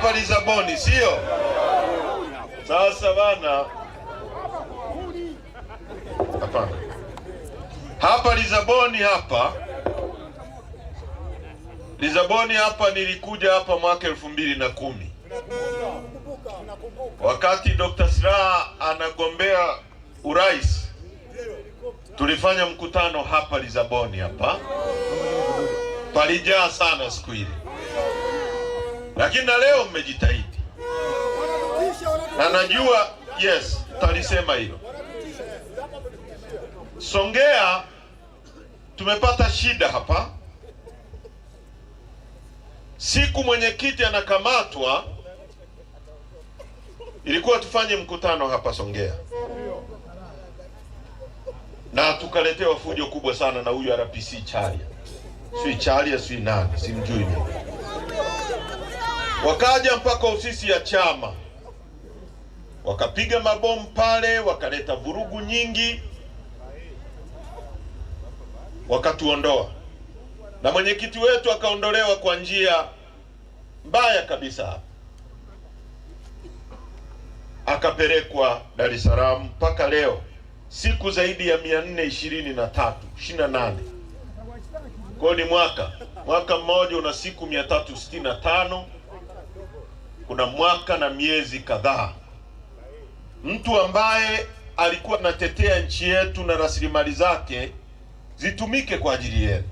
hapa Lisaboni, sio? Sasa bana, hapana, hapa Lisaboni, hapa nilikuja hapa mwaka 2010 wakati Dr. Slaa anagombea urais. Tulifanya mkutano hapa Lisaboni hapa, palijaa sana siku ile, lakini na leo mmejitahidi na najua yes, talisema hilo. Songea tumepata shida hapa. Siku mwenyekiti anakamatwa, ilikuwa tufanye mkutano hapa Songea, na tukaletewa fujo kubwa sana na huyu RPC Chalia, sui nani, simjui mimi. Wakaja mpaka ofisi ya chama, wakapiga mabomu pale, wakaleta vurugu nyingi, wakatuondoa, na mwenyekiti wetu akaondolewa kwa njia mbaya kabisa. Akapelekwa Dar es Salaam mpaka leo, siku zaidi ya 428. Kwa ni mwaka mmoja una siku 365, kuna mwaka na miezi kadhaa. Mtu ambaye alikuwa anatetea nchi yetu na rasilimali zake zitumike kwa ajili yenu,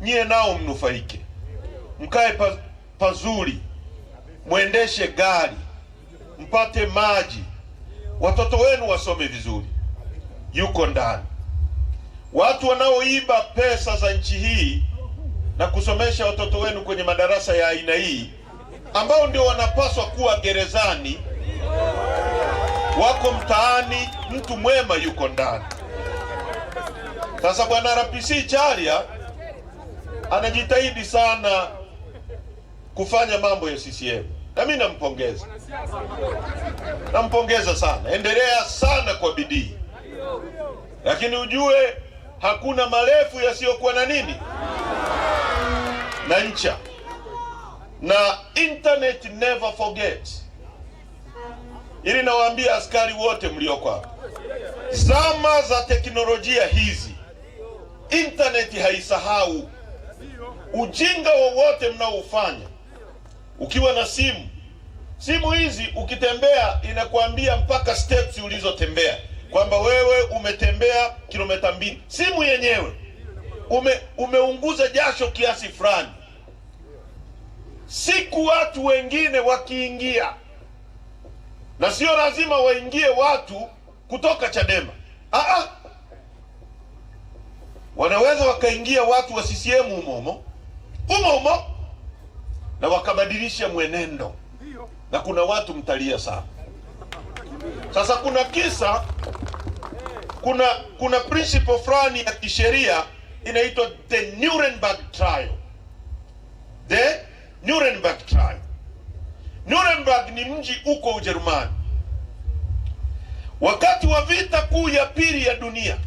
nyie nao mnufaike, mkae pazuri, muendeshe gari, mpate maji, watoto wenu wasome vizuri, yuko ndani. Watu wanaoiba pesa za nchi hii na kusomesha watoto wenu kwenye madarasa ya aina hii, ambao ndio wanapaswa kuwa gerezani, wako mtaani, mtu mwema yuko ndani. Sasa bwana RPC Chalia anajitahidi sana kufanya mambo ya CCM, na mimi nampongeza sana. Endelea sana kwa bidii, lakini ujue hakuna marefu yasiyokuwa na nini, na ncha. Na internet never forgets. Ili nawaambia askari wote mlioko hapa, zama za teknolojia hizi, internet haisahau. Ujinga wowote mnaofanya, ukiwa na simu hizi, ukitembea inakuambia mpaka steps ulizotembea, kwamba wewe umetembea kilomita 2. Simu yenyewe umeunguza jasho kiasi fulani. Siku watu wengine wakiingia, na sio lazima waingie watu kutoka Chadema, wanaweza wakaingia watu wa CCM umo na wakabadilisha mwenendo, na kuna watu mtalia sana. Sasa kuna kisa, kuna principle fulani ya kisheria inaitwa the Nuremberg trial. The Nuremberg trial. Nuremberg ni mji uko Ujerumani. Wakati wa vita kuu ya pili ya dunia,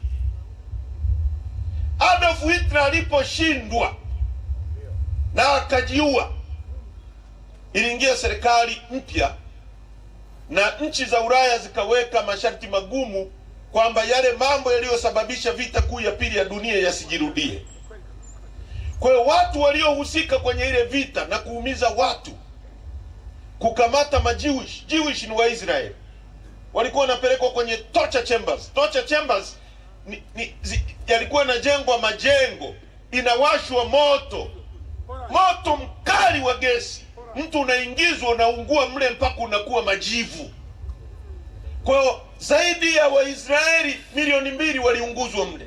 Adolf Hitler aliposhindwa na akajiua, iliingia serikali mpya na nchi za Ulaya zikaweka masharti magumu kwamba yale mambo yaliyosababisha vita kuu ya pili ya dunia yasijirudie. Kwa hiyo watu waliohusika kwenye ile vita na kuumiza watu, kukamata Jewish ni Waisraeli, walikuwa wanapelekwa kwenye torture chambers. Torture chambers yalikuwa yanajengwa majengo, inawashwa moto mkali wa gesi, mtu unaingizwa, unaungua mle mpaka unakuwa majivu. Kwa hiyo zaidi ya Waisraeli milioni 2 waliunguzwa mle,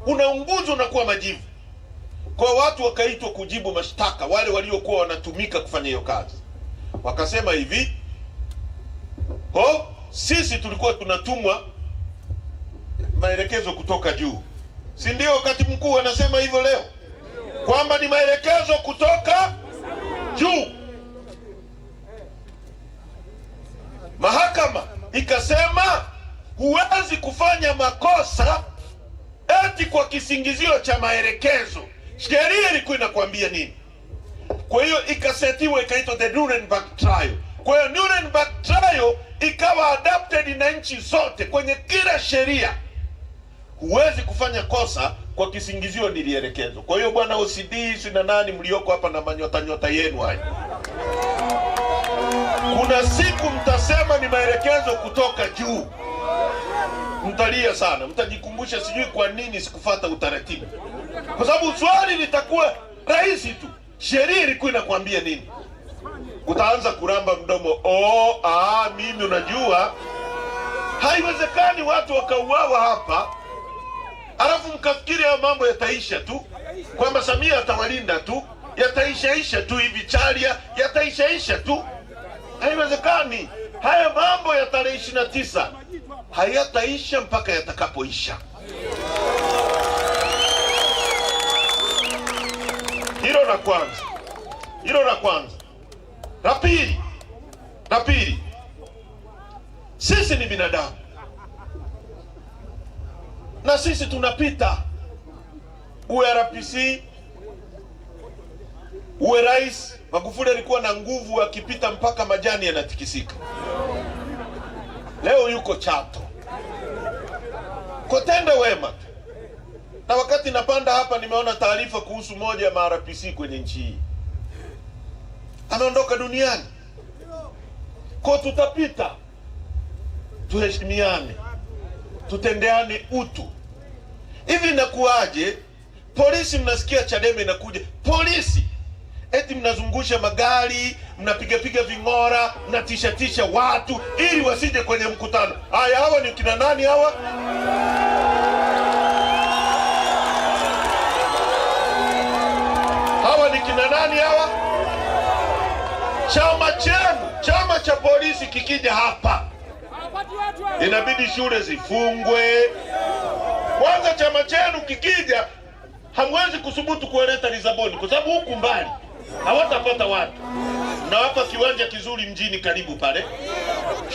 unaunguzwa unakuwa majivu. Kwa watu wakaitwa kujibu mashtaka, wale waliokuwa wanatumika kufanya hiyo kazi. Wakasema hivi, sisi tulikuwa tunatumwa maelekezo kutoka juu. Si ndio katibu mkuu anasema hivyo leo, kwamba ni maelekezo kutoka juu? Mahakama ikasema huwezi kufanya makosa eti kwa kisingizio cha maelekezo. Sheria ilikuwa inakwambia nini? Kwa hiyo ikasetiwa ikaitwa the Nuremberg trial. Kwa hiyo Nuremberg trial ikawa adapted na nchi zote. Kwenye kila sheria huwezi kufanya kosa kwa kisingizio nilielekezwa. Kwa hiyo bwana OCD sina nani mlioko hapa na manyota nyota yenu haya, kuna siku mtasema ni maelekezo kutoka juu, mtalia sana, mtajikumbusha sijui kwa nini sikufuata utaratibu, kwa sababu swali litakuwa rahisi tu. Sheria ilikuwa inakwambia nini? Utaanza kuramba mdomo, mimi unajua. Haiwezekani watu wakauawa hapa alafu mkafikiri ya mambo yataisha tu, kwamba Samia atawalinda tu, yataishaisha tu, hivi Chalia yataishaisha tu. Haiwezekani. Haya mambo ya tarehe 29 hayataisha mpaka yatakapoisha. Hilo la kwanza. La pili, sisi ni binadamu na sisi tunapita. Uwe RPC, uwe rais. Magufuli alikuwa na nguvu, akipita mpaka majani yanatikisika. Leo yuko Chato, kutenda wema. Na wakati napanda hapa nimeona taarifa kuhusu moja ya RPC kwenye nchi hii ameondoka duniani. Kwa tutapita, tuheshimiane, tutendeane utu. Hivi inakuaje polisi, mnasikia Chadema inakuja polisi, eti mnazungusha magari, mnapiga ving'ora, mnatisha watu ili wasije kwenye mkutano. Haya, hawa ni kina nani hawa? Hawa ni kina nani hawa? Chama chenu, chama cha polisi kikija hapa inabidi shule zifungwe. Kwanza chama chenu kikija hamwezi kusubutu kueleta Lisaboni kwa sababu huku mbali hawatapata watu. Na hapa kiwanja kizuri mjini karibu pale,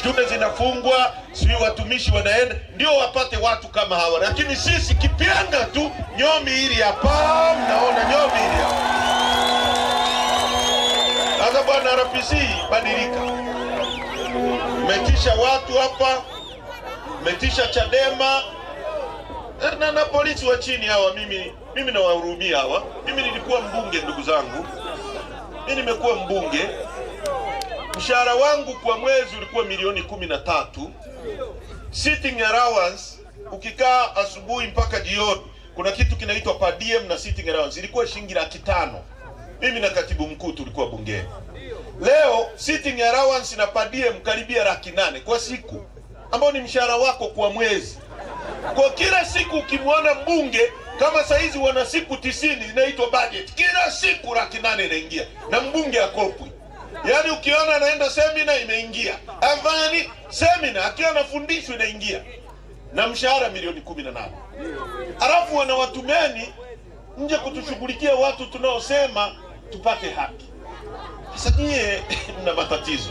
shule zinafungwa, sio watumishi wanaenda ndio wapate watu kama hawa. Lakini sisi kipianga tu nyomi hili hapa, mnaona nyomi hili hapa. Sasa bwana RPC, badilika. Umetisha watu hapa, umetisha Chadema na polisi wa chini hawa. Mimi nawahurumia hawa. Mimi nilikuwa mbunge, ndugu zangu. Mimi nimekuwa mbunge. Mshahara wangu kwa mwezi ulikuwa milioni 13. Sitting allowance, ukikaa asubuhi mpaka jioni, kuna kitu kinaitwa per diem na sitting allowance, ilikuwa shilingi 500. Mimi na katibu mkuu tulikuwa bungeni. Leo sitting allowance na per diem karibia 800 kwa siku, ambao ni mshahara wako kwa mwezi. Kwa kila siku ukimwona mbunge, kama saizi wana siku 90 inaitwa budget, kila siku 800 inaingia na mbunge akopwi. Yaani ukiona anaenda seminar imeingia, afanye seminar akiwa anafundishwa inaingia, na mshahara milioni 18. Alafu wanawatumeni nje kutushughulikia watu tunaosema tupate haki. Sasa nyie mna matatizo.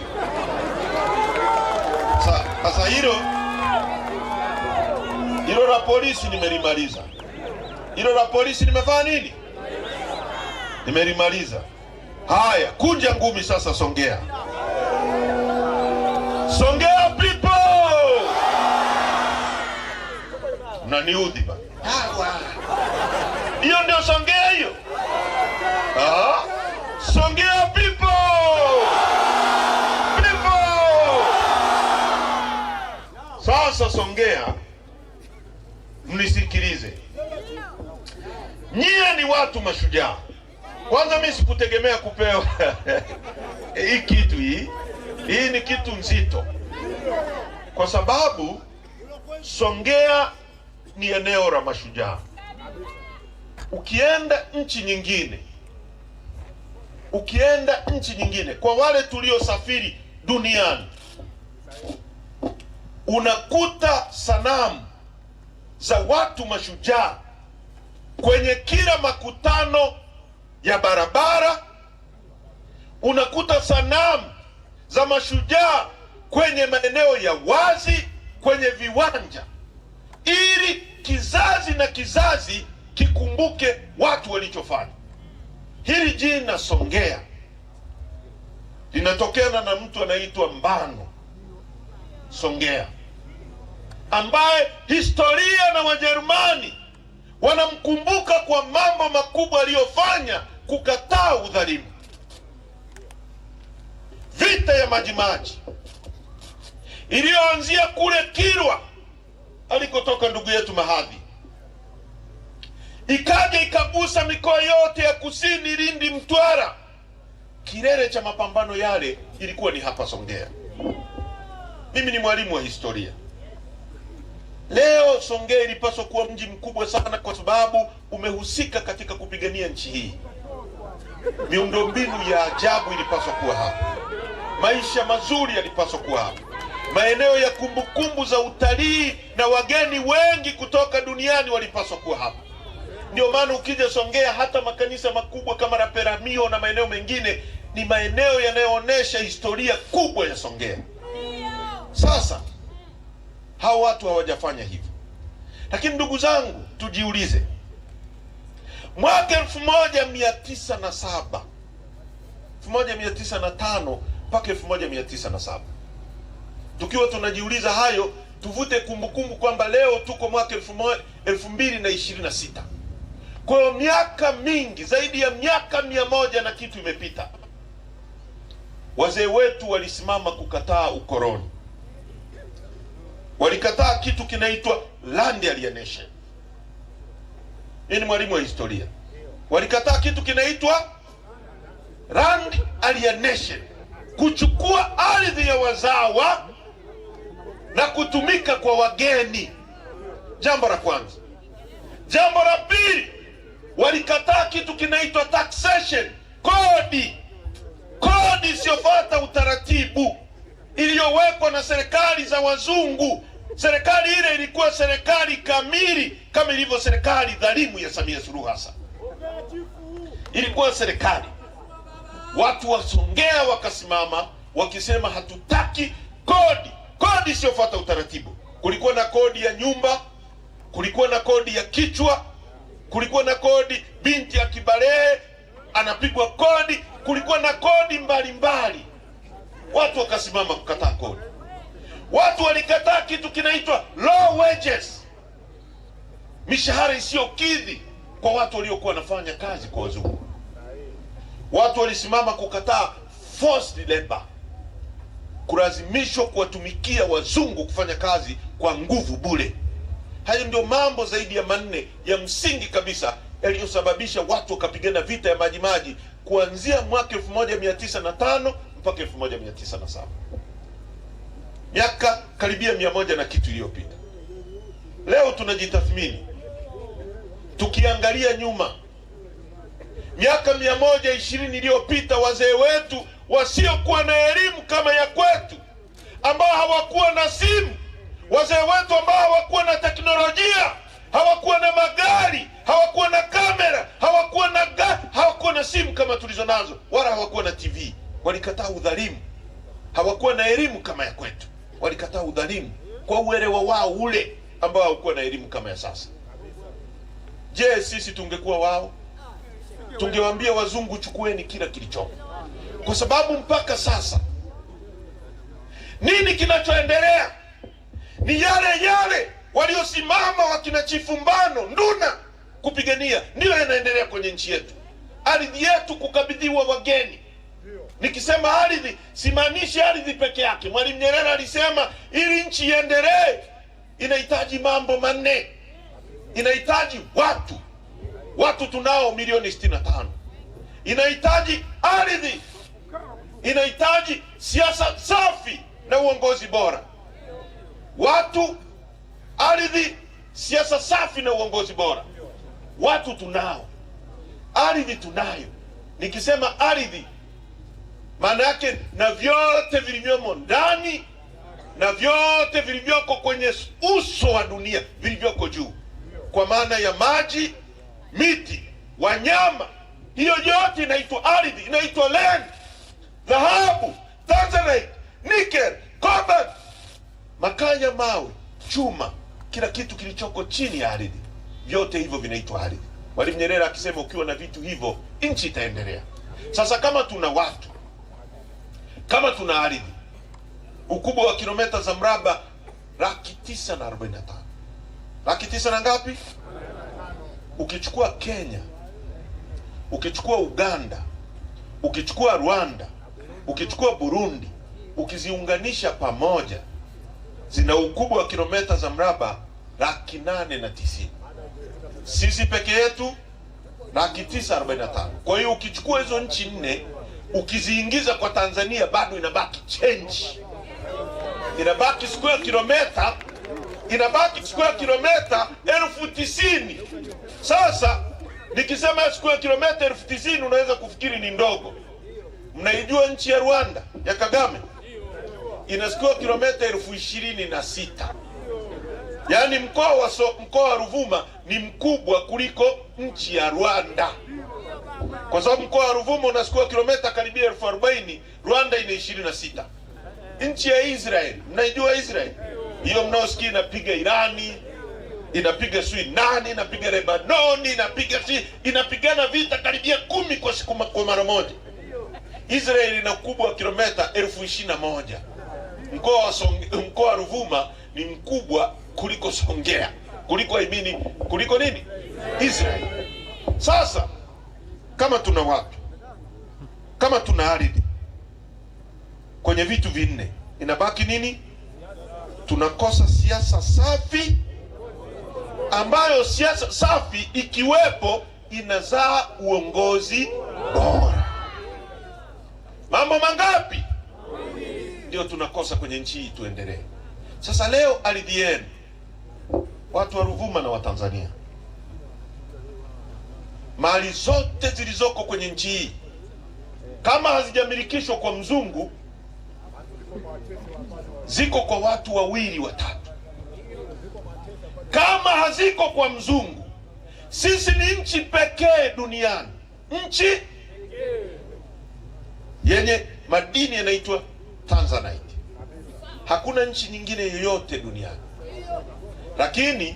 Sasa hilo la polisi nimelimaliza. Hilo la polisi nimefanya nini? Nimelimaliza. Haya, kunja ngumi sasa. Songea people, mnaniudhi ba. Hiyo ndio Songea hiyo. Songea people. Sasa Songea, mnisikilize. Nyie ni watu mashujaa. Kwanza mimi sikutegemea kupewa hii kitu hii ni kitu nzito, kwa sababu Songea ni eneo la mashujaa. Ukienda nchi nyingine, kwa wale tuliosafiri duniani, unakuta sanamu za watu mashujaa kwenye kila makutano ya barabara. Unakuta sanamu za mashujaa kwenye maeneo ya wazi, kwenye viwanja, ili kizazi na kizazi kikumbuke watu walichofanya. Hili jina Songea linatokana na mtu anaitwa Mbano Songea, ambaye historia na Wajerumani wanamkumbuka kwa mambo makubwa aliyofanya kukataa udhalimu. Vita ya Majimaji iliyoanzia kule Kilwa alikotoka ndugu yetu Mahadhi, ikaja ikagusa mikoa yote ya kusini, Lindi, Mtwara. Kilele cha mapambano yale ilikuwa ni hapa Songea. Mimi ni mwalimu wa historia. Leo Songea ilipaswa kuwa mji mkubwa sana, kwa sababu umehusika katika kupigania nchi hii. Miundombinu ya ajabu ilipaswa kuwa hapa, maisha mazuri yalipaswa kuwa hapa, maeneo ya kumbukumbu za utalii na wageni wengi kutoka duniani walipaswa kuwa hapa. Ndio maana ukija Songea, hata makanisa makubwa kama la Peramiho na maeneo mengine ni maeneo yanayoonesha historia kubwa ya Songea. Sasa hao watu hawajafanya hivyo. Lakini ndugu zangu, tujiulize, mwaka 1907, 1905 mpaka 1907, tukiwa tunajiuliza hayo, tuvute kumbukumbu kwamba leo tuko mwaka 2026. Kwa hiyo miaka mingi, zaidi ya miaka 100 na kitu imepita. Wazee wetu walisimama kukataa ukoloni. Walikataa kitu kinaitwa land alienation. Ni mwalimu wa historia. Walikataa kitu kinaitwa land alienation, kuchukua ardhi ya wazawa na kutumika kwa wageni. Jambo la kwanza. Jambo la pili, walikataa kitu kinaitwa taxation, kodi. Kodi isiyofuata utaratibu iliyowekwa na serikali za wazungu. Serikali ile ilikuwa serikali kamili, kama ilivyo serikali dhalimu ya Samia Suluhu Hassan. Ilikuwa serikali. Watu wa Songea wakasimama wakisema hatutaki kodi, kodi isiyofuata utaratibu. Kulikuwa na kodi ya nyumba, kulikuwa na kodi ya kichwa, kulikuwa na kodi binti ya kibalehe anapigwa kodi, kulikuwa na kodi mbalimbali. Watu wakasimama kukataa kodi. Watu walikataa kitu kinaitwa low wages, mishahara isiyokidhi kwa watu waliokuwa wanafanya kazi kwa wazungu. Watu walisimama kukataa forced labor, kulazimishwa kuwatumikia wazungu kufanya kazi kwa nguvu bure. Hayo ndio mambo zaidi ya 4 ya msingi kabisa yaliyosababisha watu wakapigana vita ya Majimaji kuanzia mwaka 1905 mpaka 1907. Miaka karibia 100 na kitu iliyopita. Leo tunajitathmini, tukiangalia nyuma miaka 120 iliyopita, wazee wetu wasiokuwa na elimu kama ya kwetu, ambao hawakuwa na simu, wazee wetu ambao hawakuwa na teknolojia, hawakuwa na magari, hawakuwa na kamera, hawakuwa na simu kama tulizo nazo, wala hawakuwa na TV. Walikataa udhalimu. Hawakuwa na elimu kama ya kwetu, walikataa udhalimu kwa uelewa wao ule ambao hawakuwa na elimu kama ya sasa. Je, sisi tungekuwa wao? Tungewaambia wazungu chukueni kila kilichopo? Kwa sababu mpaka sasa nini kinachoendelea ni yale yale waliosimama wakina Chifu Mbano Nduna kupigania, ndio yanaendelea kwenye nchi yetu. Ardhi yetu kukabidhiwa wageni. Nikisema ardhi, simaanishi ardhi peke yake. Mwalimu Nyerere alisema ili nchi iendelee inahitaji mambo 4. Inahitaji watu. Watu tunao milioni 65. Inahitaji ardhi. Inahitaji siasa safi na uongozi bora. Watu, ardhi, siasa safi na uongozi bora. Watu tunao, ardhi tunayo. Nikisema ardhi, maana yake na vyote vilivyomo ndani na vyote vilivyoko kwenye uso wa dunia vilivyoko juu, kwa maana ya maji, miti, wanyama, hiyo yote inaitwa ardhi, inaitwa land. Dhahabu, tanzanite, nickel, cobalt, makaa ya mawe, chuma, kila kitu kilichoko chini ya ardhi, vyote hivyo vinaitwa ardhi. Mwalimu Nyerere akisema ukiwa na vitu hivyo nchi itaendelea. Sasa kama tuna watu, kama tuna ardhi ukubwa wa kilomita za mraba 945,000. 900 na ngapi? Ukichukua Kenya, ukichukua Uganda, ukichukua Rwanda, ukichukua Burundi, ukiziunganisha pamoja zina ukubwa wa kilomita za mraba 890,000. Sisi peke yetu 945,000. Kwa hiyo ukichukua hizo nchi nne ukiziingiza kwa Tanzania bado inabaki change. Inabaki square kilomita 90,000. Sasa nikisema square kilomita 90,000 unaweza kufikiri ni ndogo. Mnaijua nchi ya Rwanda ya Kagame ina square kilomita 26,000. Yaani mkoa wa Ruvuma ni mkubwa kuliko nchi ya Rwanda, kwa sababu mkoa wa Ruvuma una square kilomita karibia 40,000, Rwanda ina 26. Nchi ya Israel, mnaijua Israel? Hiyo mnaosikia inapiga Irani, inapiga nani, inapiga Lebanoni, inapigana vita karibia 10 kwa siku kwa mara moja. Israel ina ukubwa wa kilomita 21,000. Mkoa wa Ruvuma ni mkubwa kuliko Songea, kuliko nini? Israel. Sasa kama tuna watu, kama tuna ardhi, kwenye vitu vinne inabaki nini? Tunakosa siasa safi, ambayo siasa safi ikiwepo inazaa uongozi bora. Mambo mangapi ndio tunakosa kwenye nchi hii tuendelee? Sasa leo ardhi yenu, watu wa Ruvuma na wa Tanzania, mali zote zilizoko kwenye nchi hii kama hazijamilikishwa kwa mzungu ziko kwa watu wawili watatu. Kama haziko kwa mzungu, sisi ni nchi pekee duniani, nchi yenye madini yanaitwa Tanzanite. Hakuna nchi nyingine yoyote duniani. Lakini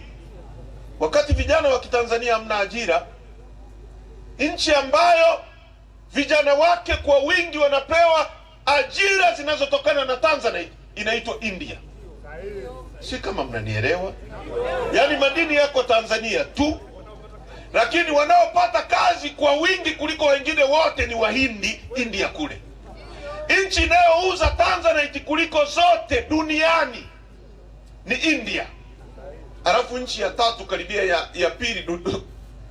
wakati vijana wa Kitanzania hamna ajira, nchi ambayo vijana wake kwa wingi wanapewa ajira zinazotokana na Tanzanite inaitwa India. Si kama mnanielewa? Yaani madini yako Tanzania tu, lakini wanaopata kazi kwa wingi kuliko wengine wote ni Wahindi, India kule. Nchi inayouza Tanzanite kuliko zote duniani ni India. Alafu nchi ya tatu karibia ya pili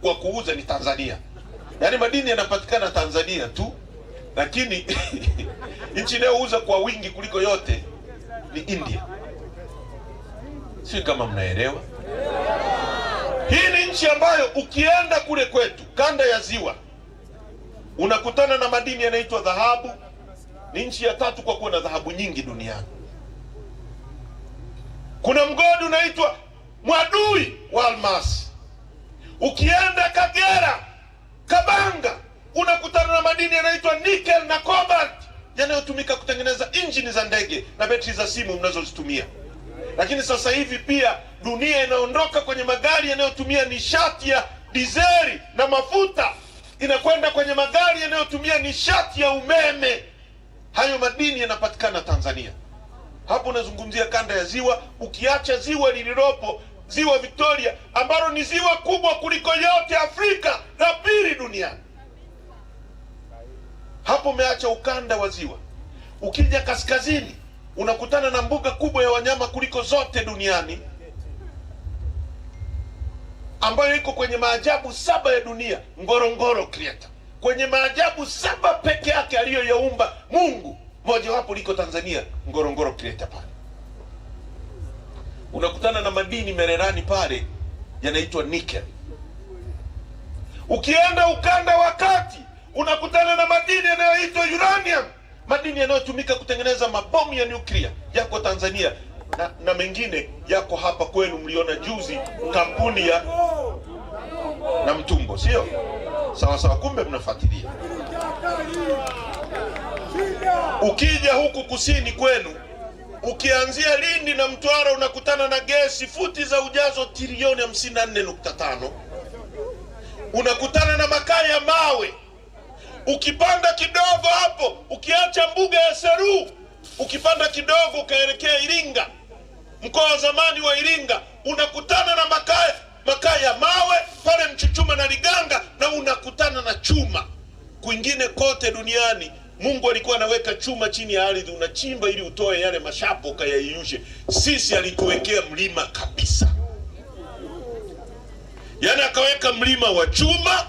kwa kuuza ni Tanzania. Yaani madini yanapatikana Tanzania tu, lakini nchi inayouza kwa wingi kuliko yote ni India. Si kama mnaelewa? Hii ni nchi ambayo ukienda kule kwetu kanda ya Ziwa unakutana na madini yanaitwa dhahabu. Ni nchi ya tatu kwa kuwa na dhahabu nyingi duniani. Kuna mgodi unaitwa mwadui wa almasi. Ukienda Kagera, Kabanga, unakutana na madini yanaitwa nickel na cobalt yanayotumika kutengeneza injini za ndege na betri za simu mnazozitumia. Lakini sasa hivi pia dunia inaondoka kwenye magari yanayotumia nishati ya dizeli na mafuta, inakwenda kwenye magari yanayotumia nishati ya umeme. Hayo madini yanapatikana Tanzania. Hapo unazungumzia kanda ya Ziwa. Ukiacha ziwa lililopo, ziwa Victoria, ambalo ni ziwa kubwa kuliko yote Afrika na pili duniani. Hapo umeacha ukanda wa ziwa. Ukija kaskazini unakutana na mbuga kubwa ya wanyama kuliko zote duniani, ambayo iko kwenye maajabu 7 ya dunia, Ngorongoro Crater. Kwenye maajabu 7 peke yake aliyoyaumba Mungu, moja wapo liko Tanzania, Ngorongoro Crater pale. Unakutana na madini Mererani pale yanaitwa nickel. Ukienda ukanda wa kati unakutana na madini yanayoitwa uranium, madini yanayotumika kutengeneza mabomu ya nyuklia yako Tanzania, na mengine yako hapa kwenu. Mliona juzi kampuni ya Namtumbo, sio? Sawa sawa, kumbe mnafuatilia. Ukija huku kusini kwenu, ukianzia Lindi na Mtwara, unakutana na gesi futi za ujazo trilioni 54.5. Unakutana na makaa ya mawe. Ukipanda kidogo hapo, ukiacha mbuga ya Seru, ukipanda kidogo ukaelekea Iringa, mkoa wa zamani wa Iringa, unakutana na makaa ya mawe pale Mchuchuma na Liganga, na unakutana na chuma. Kwingine kote duniani Mungu alikuwa anaweka chuma chini ya ardhi, unachimba ili utoe yale mashapo ukayayeyushe. Sisi alituwekea mlima kabisa. Yaani akaweka mlima wa chuma,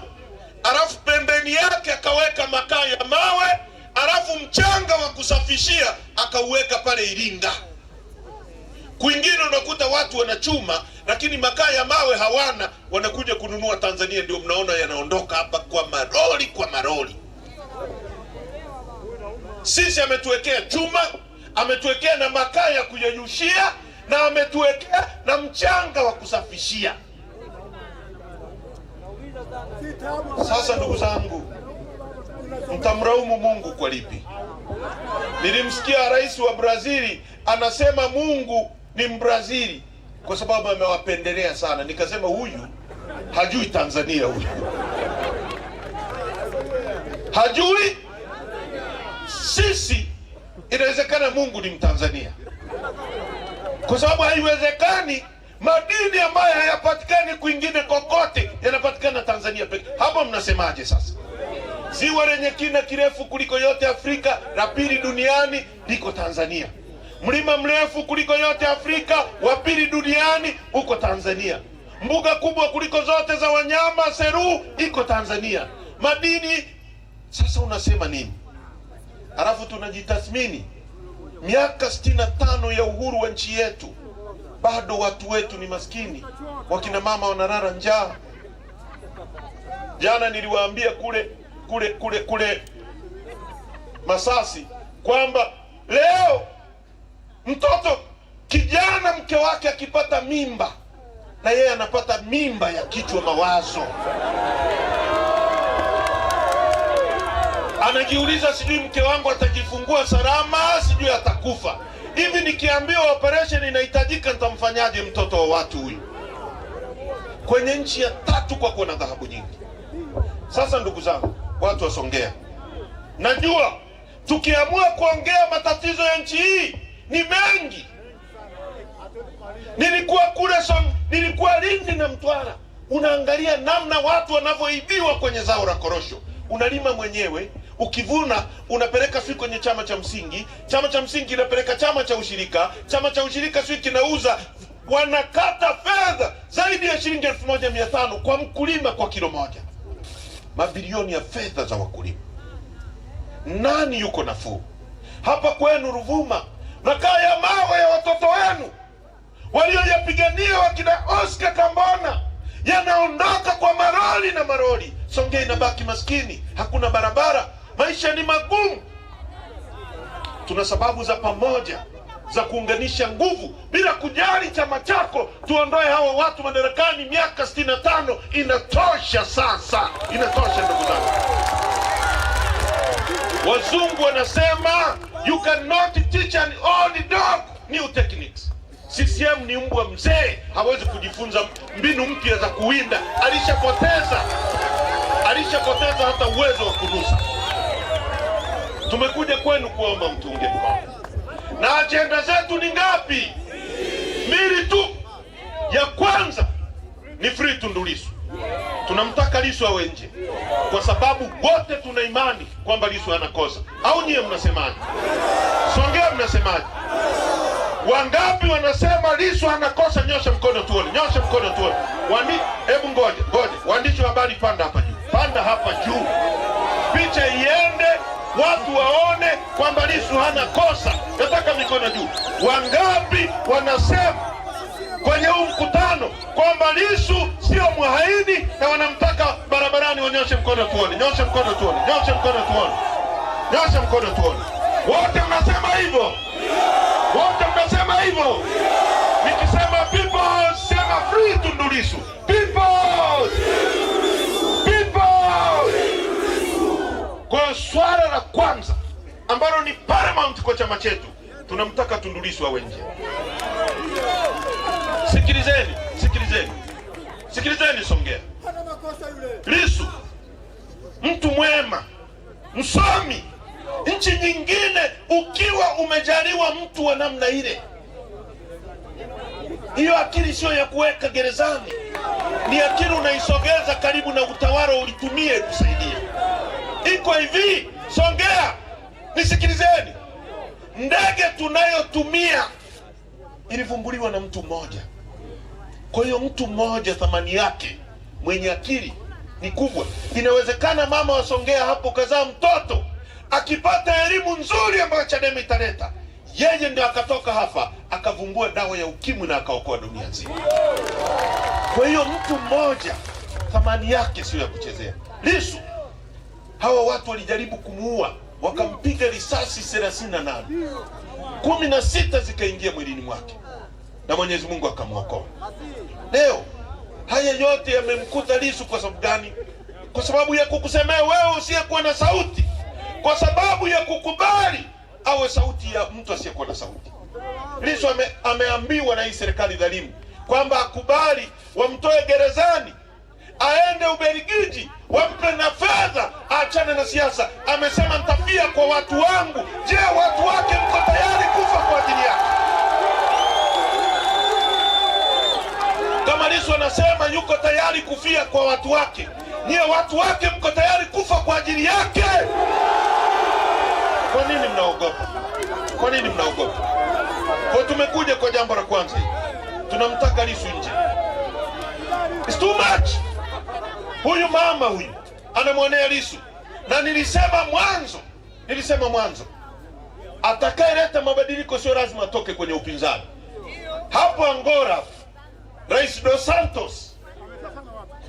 alafu pembeni yake akaweka makaa ya mawe, alafu mchanga wa kusafishia akauweka pale Iringa. Kwingine unakuta watu wanachuma lakini makaa ya mawe hawana, wanakuja kununua Tanzania, ndio mnaona yanaondoka hapa kwa maroli. Sisi ametuwekea chuma, ametuwekea na makaa ya kuyeyushia, na ametuwekea na mchanga wa kusafishia. Sasa ndugu zangu, mtamlaumu Mungu kwa lipi? Nilimsikia rais wa Brazili anasema Mungu ni Mbrazili kwa sababu amewapendelea sana. Nikasema huyu hajui Tanzania, huyu hajui. Sisi inawezekana Mungu ni Mtanzania, kwa sababu haiwezekani madini ambayo hayapatikani kwingine kokote yanapatikana Tanzania pekee. Hapo mnasemaje sasa? Ziwa lenye kina kirefu kuliko yote Afrika, la pili duniani, liko Tanzania. Mlima mrefu kuliko yote Afrika, wa pili duniani, uko Tanzania. Mbuga kubwa kuliko zote za wanyama, Seru, iko Tanzania. Madini. Sasa unasema nini? Halafu tunajitathmini miaka 65 ya uhuru wa nchi yetu, bado watu wetu ni maskini, wakina mama wanalala njaa. Jana niliwaambia kule Masasi kwamba leo mtoto kijana mke wake akipata mimba, na yeye anapata mimba ya kichwa mawazo. Anajiuliza, sijui mke wangu atajifungua salama, sijui atakufa. Hivi nikiambiwa operation inahitajika, nitamfanyaje mtoto wa watu huyu? Kwenye nchi ya 3 kwa kuwa na dhahabu nyingi. Sasa ndugu zangu, watu wa Songea, najua tukiamua kuongea matatizo ya nchi hii ni mengi. Nilikuwa Lindi na Mtwara, unaangalia namna watu wanavyoibiwa kwenye zao la korosho. Unalima mwenyewe, ukivuna unapeleka sio kwenye chama cha msingi, chama cha msingi inapeleka chama cha ushirika, chama cha ushirika sio kinauza. Wanakata fedha zaidi ya shilingi 1500 kwa mkulima kwa kilo moja. Mabilioni ya fedha za wakulima. Nani yuko nafuu? Hapa kwenu Ruvuma, makaa ya mawe ya watoto wenu walioyapigania wakina Oscar Kambona yanaondoka kwa maroli na maroli. Songea inabaki maskini, hakuna barabara, maisha ni magumu. Tuna sababu za pamoja za kuunganisha nguvu bila kujali chama chako. Tuondoe hawa watu madarakani. Miaka 65 inatosha sasa, inatosha ndugu zangu. Wazungu wanasema you cannot teach an old dog new techniques. CCM ni mbwa mzee, hawezi kujifunza mbinu mpya za kuwinda. Alishapoteza hata uwezo wa kunusa. Tumekuja kwenu kuomba mtuunge mkono. Na ajenda zetu ni ngapi? 2 tu. Ya kwanza ni free Tundu Lissu. Tunamtaka Lissu awe nje, kwa sababu wote tuna imani kwamba Lissu anakosa. Au nyie mnasemaje? Songea mnasemaje? Wangapi wanasema Lissu anakosa? Nyosha mkono tuone, nyosha mkono tuone. Hebu ngoja. Waandishi wa habari, panda hapa juu. Panda hapa juu. Picha iende, watu waone kwamba Lissu hana kosa. Nataka mikono juu. Wangapi wanasema kwenye huu mkutano kwamba Lissu sio mhaini na wanamtaka barabarani? Wanyoshe mkono tuone. Nyosha mkono tuone. Nyosha mkono tuone. Nyosha mkono tuone. Wote mnasema hivyo? Wote mnasema hivyo? Nikisema people, sema free Tundu Lissu. People! Kwa swala la kwanza ambalo ni paramount kwa chama chetu, tunamtaka Tundu Lissu awe nje. Sikilizeni Songea. Lissu mtu mwema, msomi. Nchi nyingine ukiwa umejaliwa mtu wa namna ile, hiyo akili sio ya kuweka gerezani, ni akili unaisogeza karibu na utawala ulitumie kusaidia. Iko hivi, Songea, nisikilizeni. Ndege tunayotumia ilivumbuliwa na mtu mmoja. Kwa hiyo mtu mmoja thamani yake mwenye akili ni kubwa. Inawezekana mama wa Songea hapo kazaa mtoto akipata elimu nzuri ambayo Chadema italeta, yeye ndio akatoka hapa akavumbua dawa ya ukimwi na akaokoa dunia nzima. Kwa hiyo mtu mmoja thamani yake sio ya kuchezea. Lissu, hawa watu walijaribu kumuua, wakampiga risasi 38, 16 zikaingia mwilini mwake na Mwenyezi Mungu akamwokoa. Leo haya yote yamemkuta Lissu kwa sababu gani? Kwa sababu ya kukusemea wewe usiyekuwa na sauti, kwa sababu ya kukubali awe sauti ya mtu asiyekuwa na sauti. Lissu ameambiwa na hii serikali dhalimu kwamba akubali wamtoe gerezani, aende Ubelgiji, wampe na fedha, aachane na siasa. Amesema nitafia kwa watu wangu. Je, watu wake mko tayari kufa kwa ajili yake? Kama Lissu anasema yuko tayari kufia kwa watu wake, nyie watu wake mko tayari kufa kwa ajili yake? Kwa nini mnaogopa? Kwa nini mnaogopa? Kwa tumekuja kwa jambo la kwanza hili. Tunamtaka Lissu nje. It's too much. Huyu mama huyu anamwonea Lissu. Na nilisema mwanzo atakayeleta mabadiliko sio lazima atoke kwenye upinzani. Hapo Angola Rais Dos Santos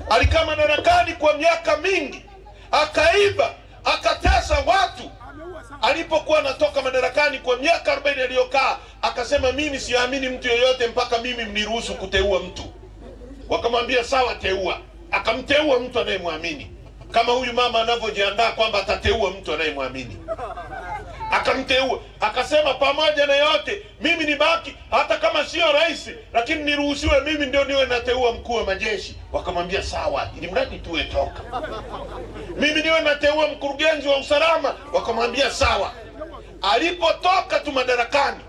alikaa madarakani kwa miaka mingi, akaiba, akatesa watu. Alipokuwa anatoka madarakani kwa miaka 40 aliyokaa, akasema mimi siamini mtu yeyote mpaka mimi mniruhusu kuteua mtu. Wakamwambia sawa, teua. Akamteua mtu anayemwamini, kama huyu mama anavyojiandaa kwamba atateua mtu anayemwamini. Akamteua, akasema pamoja na yote mimi ni baki hata kama sio rais, lakini niruhusiwe mimi ndio niwe nateua mkuu wa majeshi. Wakamwambia sawa, ili mradi tuwe toka. Mimi niwe nateua mkurugenzi wa usalama. Wakamwambia sawa. Alipotoka tu madarakani,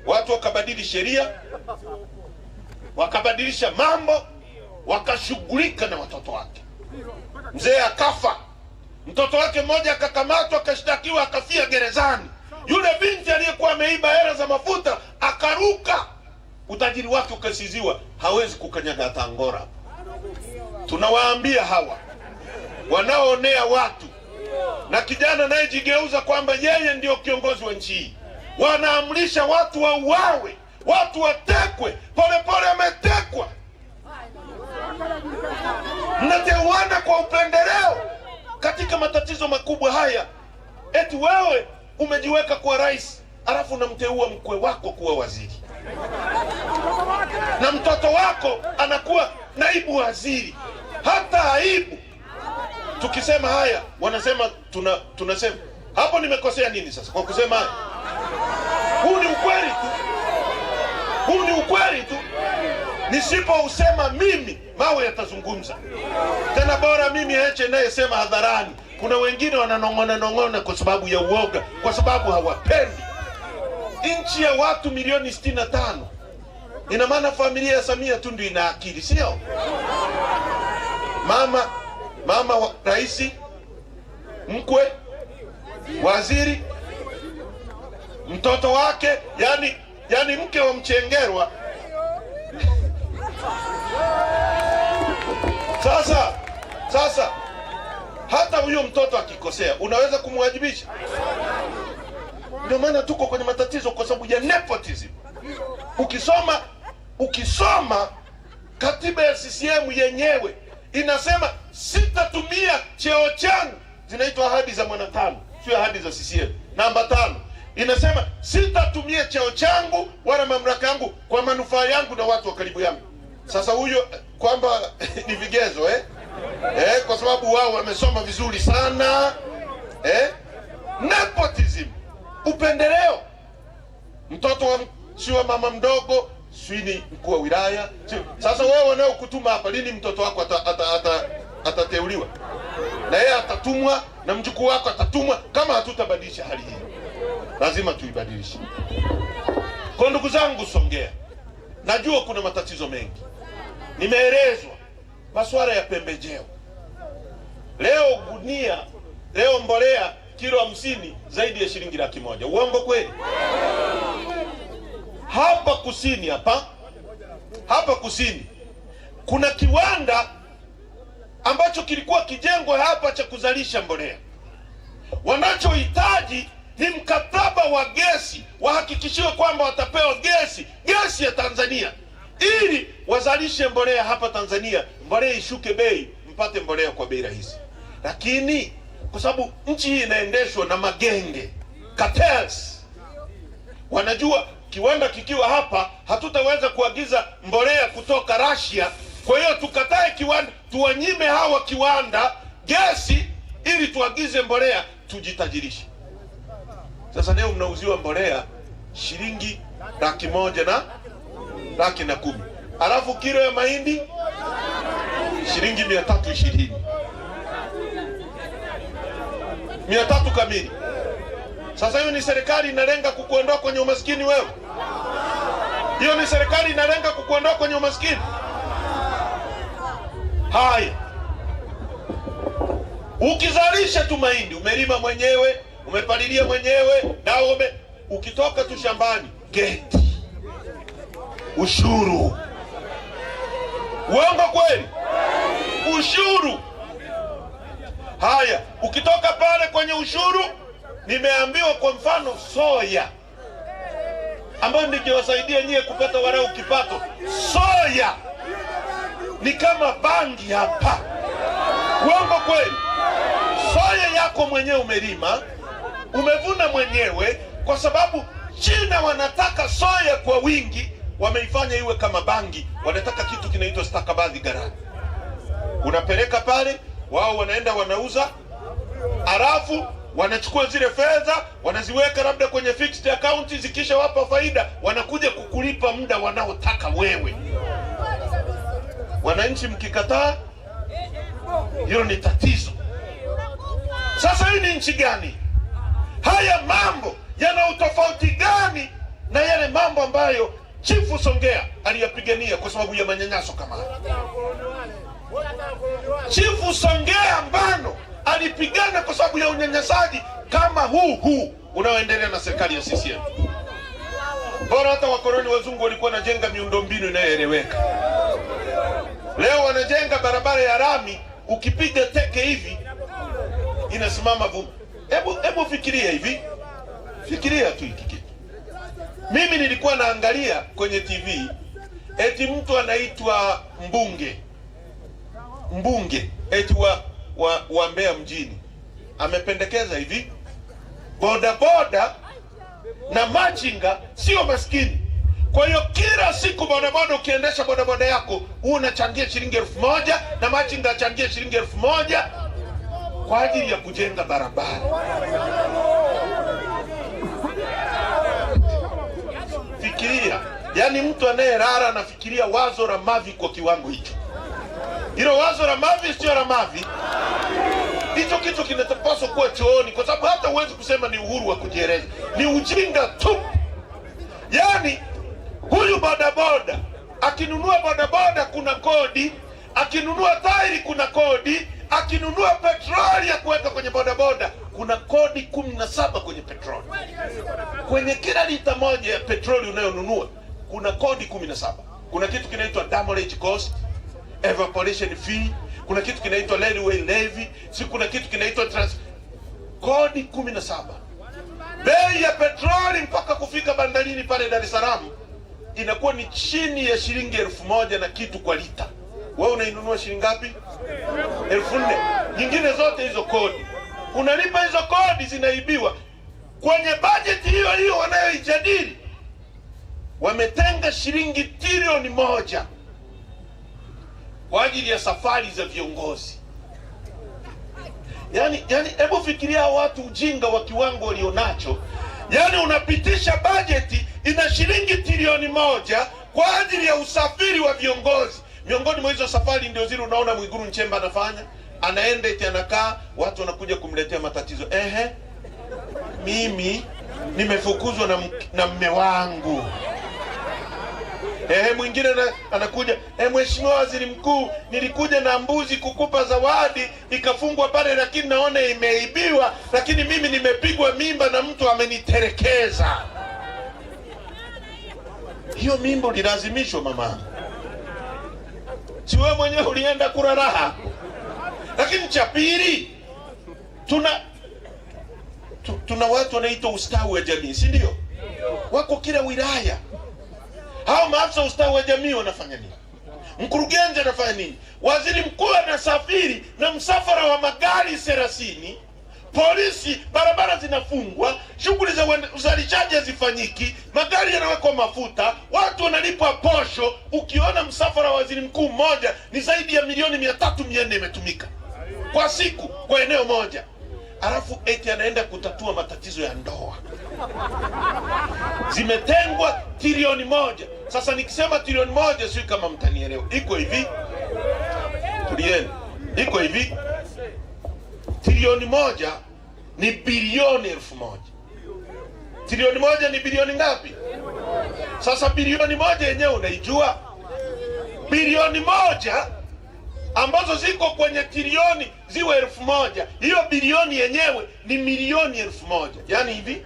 watu wakabadili sheria, wakabadilisha mambo, wakashughulika na watoto wake. Mzee akafa, mtoto wake mmoja akakamatwa, akashtakiwa, akafia gerezani. Yule binti aliyekuwa ameiba hela za mafuta akaruka, utajiri wake ukasiziwa, hawezi kukanyaga hata Angola. Tunawaambia hawa wanaoonea watu na kijana anayejigeuza kwamba yeye ndio kiongozi wa nchi hii, wanaamrisha watu wauawe, watu watekwe. Polepole ametekwa. Mnateuana kwa upendeleo katika matatizo makubwa haya. Eti wewe umejiweka kuwa rais, alafu unamteua mkwe wako kuwa waziri, na mtoto wako anakuwa naibu waziri. Hata aibu. Tukisema haya wanasema tunasema hapo nimekosea nini sasa kwa kusema haya? Huu ni ukweli tu. Huu ni ukweli tu. Nisipousema mimi, mawe yatazungumza. Tena bora mimi ache naye sema hadharani. Kuna wengine wananong'ona kwa sababu ya uoga, kwa sababu hawapendi. Nchi ya watu milioni 65. Ina maana familia ya Samia tu ndio ina akili, sio? Mama wa rais, mkwe, waziri, mtoto wake, yani mke wa Mchengerwa. Sasa hata huyo mtoto akikosea unaweza kumwajibisha? Ndio maana tuko kwenye matatizo kwa sababu ya nepotism. Ukisoma katiba ya CCM yenyewe inasema sitatumia cheo changu, zinaitwa ahadi za mwanatano, sio ahadi za CCM. Namba 5 inasema sitatumia cheo changu wala mamlaka yangu kwa manufaa yangu na watu wa karibu yangu. Sasa huyo kwamba ni vigezo kwa sababu wao wamesoma vizuri sana nepotism, upendeleo. Mtoto wa sio mama mdogo, sio ni mkuu wa wilaya. Sasa wewe wanao kutuma hapa, lini mtoto wako atateuliwa? na yeye atatumwa na mjukuu wako atatumwa. Kama hatutabadilisha hali hii, lazima tuibadilishe. Kwa ndugu zangu Songea, najua kuna matatizo mengi, nimeelezwa masuala ya pembejeo. Leo mbolea kilo 50 zaidi ya shilingi 100,000. Uongo kweli? Hapa kusini kuna kiwanda ambacho kilikuwa kijengwa hapa cha kuzalisha mbolea. Wanachohitaji ni mkataba wa gesi, wahakikishiwe kwamba watapewa gesi ya Tanzania ili wazalishe mbolea hapa Tanzania, mbolea ishuke bei, mpate mbolea kwa bei rahisi. Lakini kwa sababu nchi hii inaendeshwa na magenge, cartels, wanajua kiwanda kikiwa hapa hatutaweza kuagiza mbolea kutoka Russia. Kwa hiyo tukatae kiwanda, tuwanyime hawa kiwanda gesi ili tuagize mbolea, tujitajirishe. Sasa leo mnauziwa mbolea shilingi 100,000 na 110,000. Alafu kilo ya mahindi shilingi 320. 300 kamili. Sasa hiyo ni serikali inalenga kukuondoa kwenye umaskini wewe? Hiyo ni serikali inalenga kukuondoa kwenye umaskini? Haya. Ukizalisha tu mahindi, umelima mwenyewe, umepalilia mwenyewe, dawa ukitoka tu shambani, geti, ushuru. Uongo kweli? Ushuru. Haya, ukitoka pale kwenye ushuru, nimeambiwa kwa mfano soya, ambayo ningewasaidia nyie kupata walau kipato. Soya ni kama bangi hapa. Uongo kweli? Soya yako mwenyewe umelima, umevuna mwenyewe, kwa sababu China wanataka soya kwa wingi, wameifanya iwe kama bangi. Wanataka kitu kinaitwa stakabadhi ghalani. Unapeleka pale, wao wanaenda wanauza, alafu wanachukua zile fedha wanaziweka labda kwenye fixed account, zikisha wapa faida wanakuja kukulipa muda wanaotaka wewe. Wananchi mkikataa, hilo ni tatizo. Sasa hii ni nchi gani? Haya mambo yana utofauti gani na yale mambo ambayo Chifu Songea aliyapigania kwa sababu ya manyanyaso kama haya? Chifu Songea Mbano alipigana kwa sababu ya unyanyasaji kama huu unaoendelea na serikali ya CCM. Bora hata wakoloni wazungu walikuwa wanajenga miundombinu inayoeleweka. Leo wanajenga barabara ya rami, ukipiga teke hivi inasimama vumbi. Hebu fikiria hivi. Fikiria tu hiki kitu. Mimi nilikuwa naangalia kwenye TV eti mtu anaitwa mbunge eti wa Mbeya mjini amependekeza hivi, bodaboda na machinga sio maskini. Kwa hiyo kila siku bodaboda, ukiendesha bodaboda yako unachangia shilingi 1,000 na machinga achangia shilingi 1,000 kwa ajili ya kujenga barabara. Fikiria, yani mtu anayelala anafikiria wazo la mavi kwa kiwango hicho. Hilo wazo la mavi sio la mavi. Hicho kitu kinatapaswa kuwa chooni, kwa sababu hata huwezi kusema ni uhuru wa kujieleza. Ni ujinga tu. Yani huyu bodaboda akinunua bodaboda kuna kodi, akinunua tairi kuna kodi, akinunua petroli ya kuweka kwenye bodaboda kuna kodi 17 kwenye petroli. Kwenye kila lita moja ya petroli unayonunua kuna kodi 17. Kuna kitu kinaitwa damage cost, evaporation fee, kuna kitu kinaitwa railway levy, kuna kitu kinaitwa kodi 17. Bei ya petroli mpaka kufika bandarini pale Dar es Salaam inakuwa ni chini ya shilingi 1,000 na kitu kwa lita. Wewe unainunua shilingi ngapi? 4,000. Nyingine zote hizo kodi unalipa, hizo kodi zinaibiwa. Kwenye bajeti hiyo wanayoijadili wametenga shilingi trilioni 1 kwa ajili ya safari za viongozi. Yani hebu fikiria watu ujinga wa kiwango walionacho. Yani unapitisha bajeti ina shilingi trilioni 1 kwa ajili ya usafiri wa viongozi. Miongoni mwa hizo safari ndio zile unaona Mwigulu Nchemba anafanya, anaenda eti anakaa, watu wanakuja kumletea matatizo. Mimi nimefukuzwa na mme wangu. Mwingine anakuja, Mheshimiwa Waziri Mkuu, nilikuja na mbuzi kukupa zawadi ikafungwa pale, lakini naona imeibiwa, lakini mimi nimepigwa mimba na mtu ameniterekeza. Hiyo mimba ulilazimishwa mama, si wewe mwenyewe ulienda kula raha. Lakini cha pili, tuna watu wanaitwa ustawi wa jamii, si ndio? Wako kila wilaya. Hao maafisa ustawi wa jamii wanafanya nini? Mkurugenzi anafanya nini? Waziri Mkuu anasafiri na msafara wa magari 30, polisi, barabara zinafungwa, shughuli za uzalishaji hazifanyiki, magari yanawekwa mafuta, watu wanalipwa posho. Ukiona msafara wa waziri mkuu mmoja ni zaidi ya milioni 300-400 imetumika kwa siku kwa eneo moja. Alafu eti anaenda kutatua matatizo ya ndoa. Zimetengwa trilioni 1. Sasa nikisema trilioni 1 sio kama mtanielewa. Iko hivi. Tulieni. Iko hivi. Trilioni 1 ni bilioni 1000. Trilioni 1 ni bilioni ngapi? Sasa bilioni 1 yenyewe unaijua? Bilioni 1 ambazo ziko kwenye trilioni ziwe 1000. Hiyo bilioni yenyewe ni milioni 1000. Yaani hivi,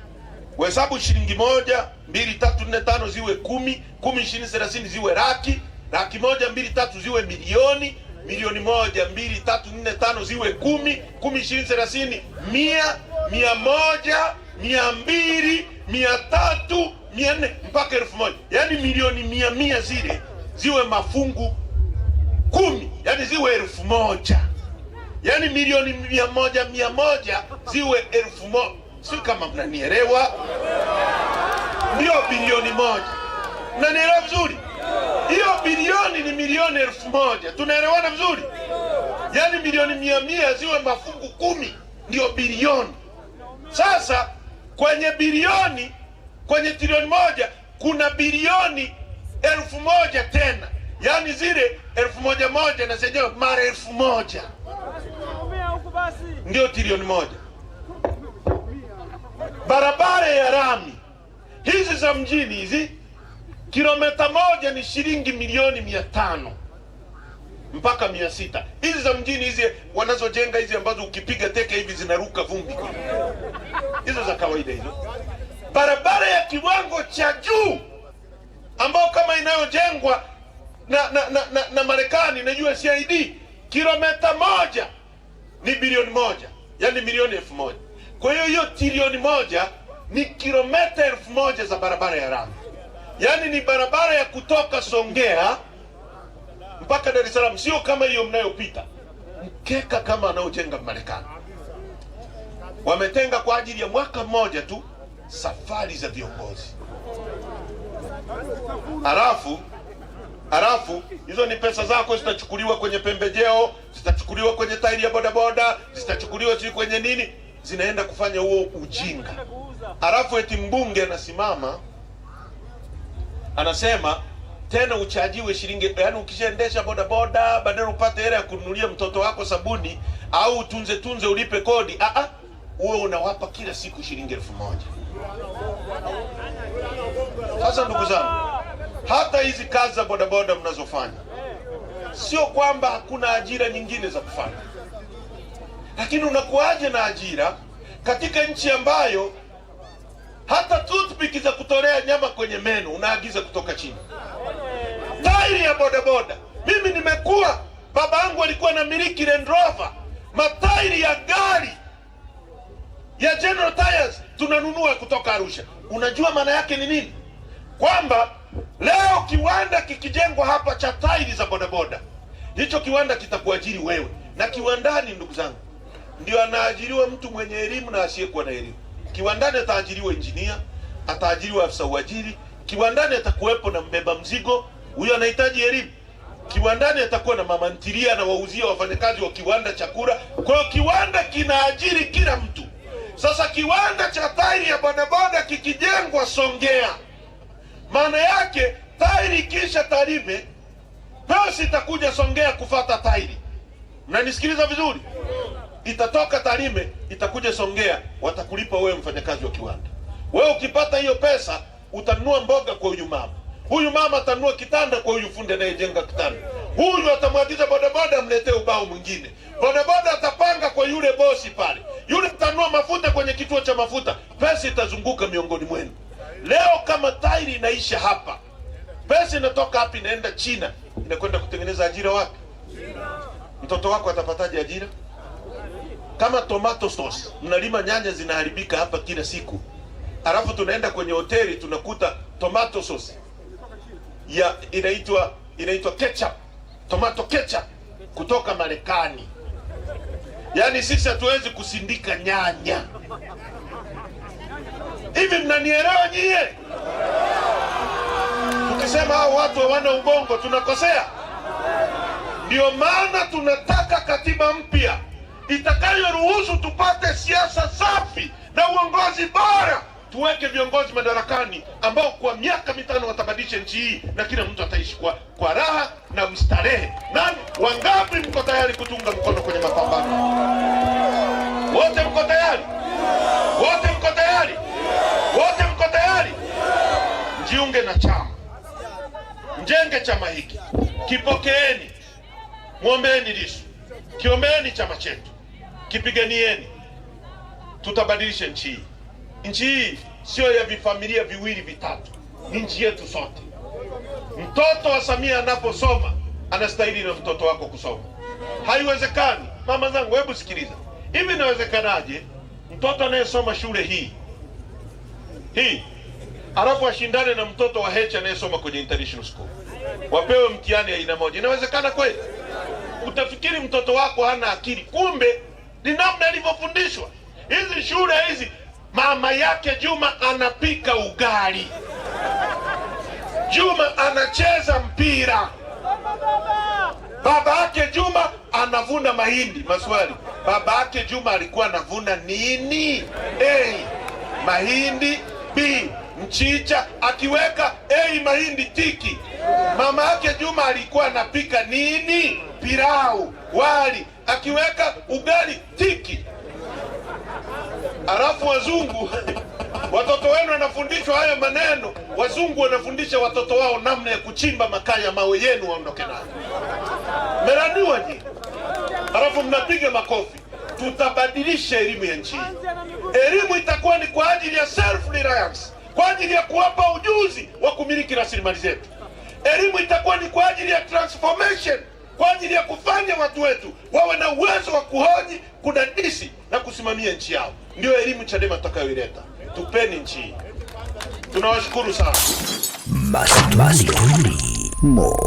hesabu shilingi 1, 2, 3, 4, 5 ziwe 10, 10, 20, 30 ziwe laki, laki 1, 2, 3 ziwe milioni, milioni 1, 2, 3, 4, 5 ziwe 10, 10, 20, 30 100, 100, 200, 300, 400 mpaka 1000. Yaani milioni 100 zile ziwe mafungu 10, yani ziwe 1000. Yani milioni 100 ziwe 1000. Si kama mnanielewa? Ndio bilioni 1. Mnanielewa vizuri? Hiyo bilioni ni milioni 1000. Tunaelewana vizuri? Yani milioni 100 ziwe mafungu 10 ndio bilioni. Sasa kwenye bilioni, kwenye trilioni 1 kuna bilioni 1000 tena. Yani zile 1000 na zenyewe mara 1000 ndio trilioni 1. Barabara ya rami hizi za mjini hizi, kilomita 1 ni shilingi milioni 500 mpaka 600. Hizi za mjini hizi wanazojenga hizi ambazo ukipiga teke hivi zinaruka vumbi, hizo za kawaida hizo. Barabara ya kiwango cha juu ambao kama inayojengwa na Marekani na USAID, kilomita 1 ni bilioni 1, yani milioni 1000. Kwa hiyo hiyo trilioni 1 ni kilomita 1000 za barabara ya rami. Yani ni barabara ya kutoka Songea mpaka Dar es Salaam, sio kama hiyo mnayopita mkeka kama anaojenga Marekani. Wametenga kwa ajili ya mwaka mmoja tu safari za viongozi. Halafu hizo ni pesa zako zitachukuliwa kwenye pembejeo, zitachukuliwa kwenye tairi ya bodaboda, zitachukuliwa kwenye nini, zinaenda kufanya huo ujinga. Halafu eti mbunge anasimama anasema tena uchajiwe shilingi, yani ukishaendesha bodaboda badala upate hela ya kununulia mtoto wako sabuni au tunze ulipe kodi, uwe unawapa kila siku shilingi 1000. Sasa ndugu zangu, hata hizi kazi za bodaboda mnazofanya, sio kwamba hakuna ajira nyingine za kufanya, lakini unakuaje na ajira katika nchi ambayo hata toothpick za kutolea nyama kwenye meno unaagiza kutoka China? Tairi ya bodaboda, mimi nimekuwa, baba yangu alikuwa na miliki Land Rover, matairi ya gari ya General Tires tunanunua kutoka Arusha. Unajua maana yake ni nini? Kwamba leo kiwanda kikijengwa hapa cha tairi za bodaboda, hicho kiwanda kitakuajiri wewe. Na kiwandani, ndugu zangu, ndio anaajiriwa mtu mwenye elimu na asiyekuwa na elimu. Kiwandani ataajiriwa injinia, ataajiriwa afisa uajiri. Kiwandani atakuwepo na mbeba mzigo, huyo anahitaji elimu. Kiwandani atakuwa na mama ntilia na wauzia wafanyakazi wa kiwanda chakula. Kwa hiyo kiwanda kinaajiri kila mtu. Sasa kiwanda cha tairi ya bodaboda kikijengwa Songea, maana yake tairi kisha Tarime, basi itakuja Songea kufata tairi. Mnanisikiliza vizuri? Itatoka Tarime, itakuja Songea, watakulipa wewe mfanyakazi wa kiwanda. Wewe ukipata hiyo pesa, utanunua mboga kwa huyu mama atanunua kitanda kwa huyu fundi anayejenga kitanda. Huyu atamwagiza bodaboda amletee ubao mwingine. Bodaboda atapanga kwa yule bosi pale. Yule atanunua mafuta kwenye kituo cha mafuta. Pesa itazunguka miongoni mwenu. Leo kama tairi inaisha hapa, pesa inatoka hapa inaenda China, inakwenda kutengeneza ajira wapi? Mtoto wako atapataje ajira? Kama tomato sauce, mnalima nyanya zinaharibika hapa kila siku. Alafu tunaenda kwenye hoteli tunakuta tomato sauce ya inaitwa ketchup, tomato ketchup kutoka Marekani. Yaani sisi hatuwezi kusindika nyanya. Hivi mnanielewa nyie? Tukisema hao watu hawana ubongo tunakosea. Ndio maana tunataka katiba mpya itakayoruhusu tupate siasa safi na uongozi bora. Tuweke viongozi madarakani ambao kwa miaka 5 watabadilisha nchi hii na kila mtu ataishi kwa raha na mstarehe. Nani wangapi mko tayari kutunga mkono kwenye mapambano? Wote mko tayari? Wote mko tayari? Wote mko tayari? Jiunge na chama. Mjenge chama hiki. Kipokeeni. Muombeeni Lissu. Kiombeeni chama chetu. Kipiganieni. Tutabadilisha nchi hii. Nchi hii sio ya vifamilia viwili vitatu. Ni nchi yetu sote. Mtoto wa Samia anaposoma anastahili na mtoto wako kusoma. Haiwezekani. Mama zangu, hebu sikiliza. Hivi inawezekanaje mtoto anayesoma shule hii alafu ashindane na mtoto wa Heche anayesoma kwenye international school? Wapewe mtihani aina moja. Inawezekana kweli? Utafikiri mtoto wako hana akili, kumbe ni namna alivyofundishwa. Hizi shule hizi, mama yake Juma anapika ugali, Juma anacheza mpira, baba yake Juma anavuna mahindi. Maswali, baba yake Juma alikuwa anavuna nini? A, mahindi. B, mchicha. Akiweka A mahindi tiki. Mama yake Juma alikuwa anapika nini? Pilau, wali. Akiweka ugali tiki. Alafu wazungu watoto wenu wanafundishwa hayo maneno. Wazungu wanafundisha watoto wao namna ya kuchimba makaa ya mawe yenu waondoke nayo. Meranua nyi. Alafu mnapiga makofi. Tutabadilisha elimu ya nchi. Elimu itakuwa ni kwa ajili ya self reliance, kwa ajili ya kuwapa ujuzi wa kumiliki rasilimali zetu. Elimu itakuwa ni kwa ajili ya transformation, kwa ajili ya kufanya watu wetu wawe na uwezo wa kuhoji, kudadisi na kusimamia nchi yao. Ndio elimu Chadema tutakayoileta. Tupeni nchi hii. Tunawashukuru sana. Maswali Mo.